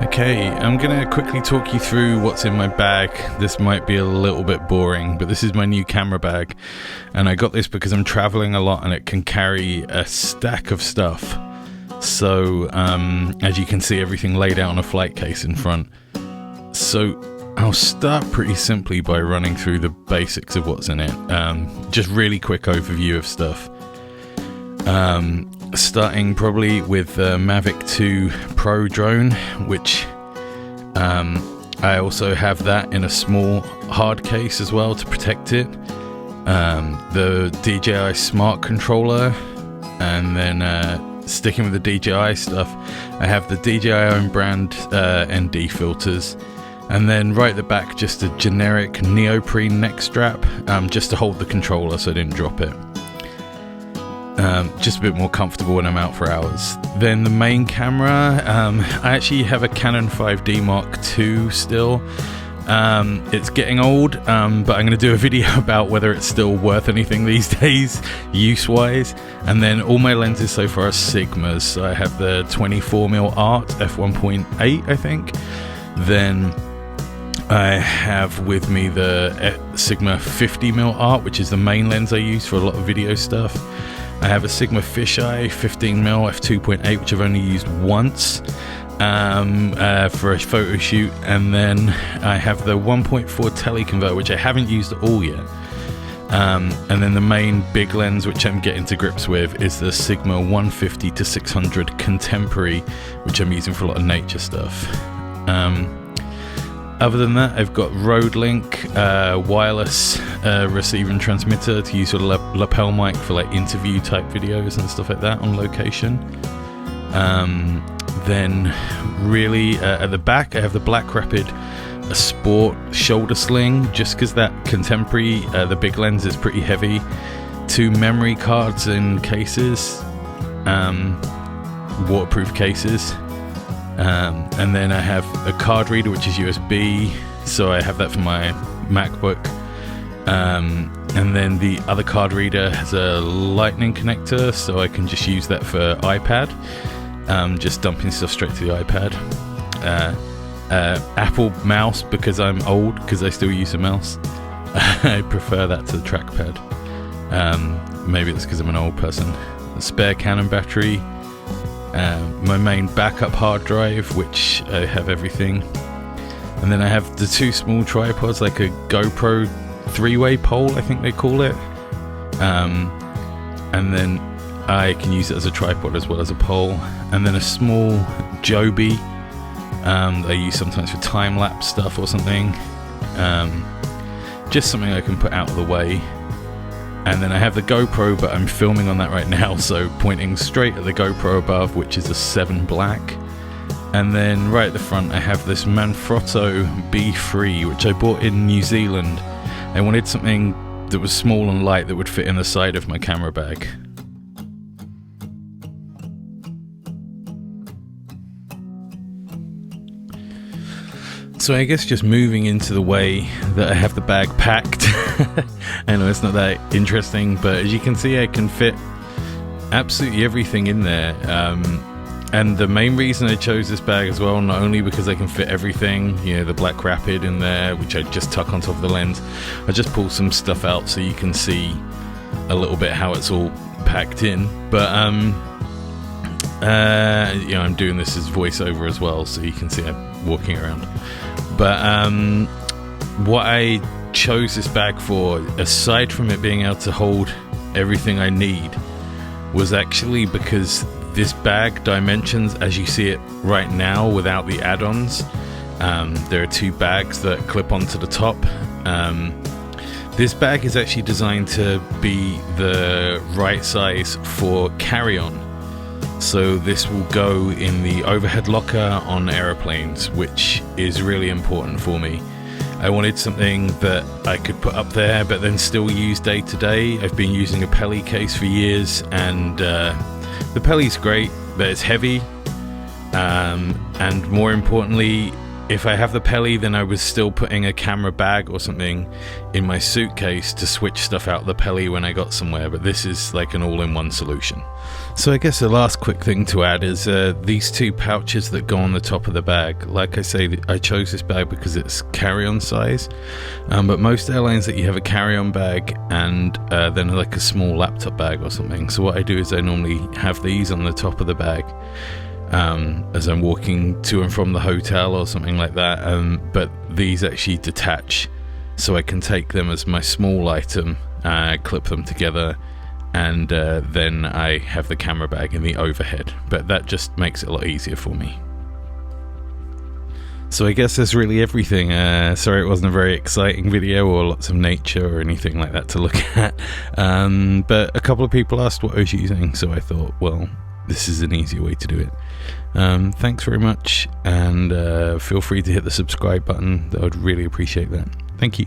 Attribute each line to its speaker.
Speaker 1: Okay, I'm gonna quickly talk you through what's in my bag. This might be a little bit boring, but this is my new camera bag, and I got this because I'm traveling a lot and it can carry a stack of stuff. So as you can see, everything laid out on a flight case in front. So I'll start pretty simply by running through the basics of what's in it. Just really quick overview of stuff. Starting probably with the Mavic 2 Pro drone, which I also have that in a small hard case as well to protect it. The DJI Smart Controller, and then sticking with the DJI stuff, I have the DJI own brand ND filters, and then right at the back just a generic neoprene neck strap, just to hold the controller so I didn't drop it. Just a bit more comfortable when I'm out for hours. Then the main camera, I actually have a Canon 5D Mark II still. It's getting old, but I'm going to do a video about whether it's still worth anything these days, use-wise. And then all my lenses so far are Sigmas. So I have the 24mm Art f1.8, I think. Then I have with me the Sigma 50mm Art, which is the main lens I use for a lot of video stuff. I have a Sigma Fisheye 15mm f2.8, which I've only used once for a photo shoot, and then I have the 1.4 teleconverter, which I haven't used at all yet. And then the main big lens, which I'm getting to grips with, is the Sigma 150-600 Contemporary, which I'm using for a lot of nature stuff. Other than that, I've got Rode Link wireless receiver and transmitter to use with a lapel mic for like interview type videos and stuff like that on location. Then really at the back I have the Black Rapid Sport shoulder sling, just because that Contemporary, the big lens, is pretty heavy. 2 memory cards in cases, waterproof cases. And then I have a card reader, which is USB, so I have that for my MacBook. And then the other card reader has a lightning connector, so I can just use that for iPad, just dumping stuff straight to the iPad. Apple mouse, because I'm old, because I still use a mouse. I prefer that to the trackpad. Maybe it's because I'm an old person. A spare Canon battery. My main backup hard drive, which I have everything, and then I have the 2 small tripods, like a GoPro 3-way pole, I think they call it, and then I can use it as a tripod as well as a pole, and then a small Joby I use sometimes for time-lapse stuff or something, just something I can put out of the way. And then I have the GoPro, but I'm filming on that right now, so pointing straight at the GoPro above, which is a 7 black. And then right at the front I have this Manfrotto B3, which I bought in New Zealand. I wanted something that was small and light that would fit in the side of my camera bag. So I guess just moving into the way that I have the bag packed. I know it's not that interesting, but as you can see, I can fit absolutely everything in there. And the main reason I chose this bag as well, not only because I can fit everything, you know, the Black Rapid in there, which I just tuck on top of the lens, I just pulled some stuff out so you can see a little bit how it's all packed in. But you know, I'm doing this as voiceover as well, so you can see I'm walking around. But what I chose this bag for, aside from it being able to hold everything I need, was actually because this bag dimensions as you see it right now without the add-ons. There are 2 bags that clip onto the top. This bag is actually designed to be the right size for carry-on. So this will go in the overhead locker on aeroplanes, which is really important for me. I wanted something that I could put up there but then still use day to day. I've been using a Pelly case for years, and the Pelly's great, but it's heavy, and more importantly, If I have the Pelly, then I was still putting a camera bag or something in my suitcase to switch stuff out of the Pelly when I got somewhere, but this is like an all-in-one solution. So I guess the last quick thing to add is these two pouches that go on the top of the bag. Like I say, I chose this bag because it's carry-on size, but most airlines that you have a carry-on bag and then like a small laptop bag or something. So what I do is I normally have these on the top of the bag as I'm walking to and from the hotel or something like that, but these actually detach, so I can take them as my small item, clip them together, and then I have the camera bag in the overhead, but that just makes it a lot easier for me. So I guess that's really everything. Sorry it wasn't a very exciting video or lots of nature or anything like that to look at, but a couple of people asked what I was using, so I thought, well, this is an easier way to do it. Thanks very much, and feel free to hit the subscribe button. I would really appreciate that. Thank you.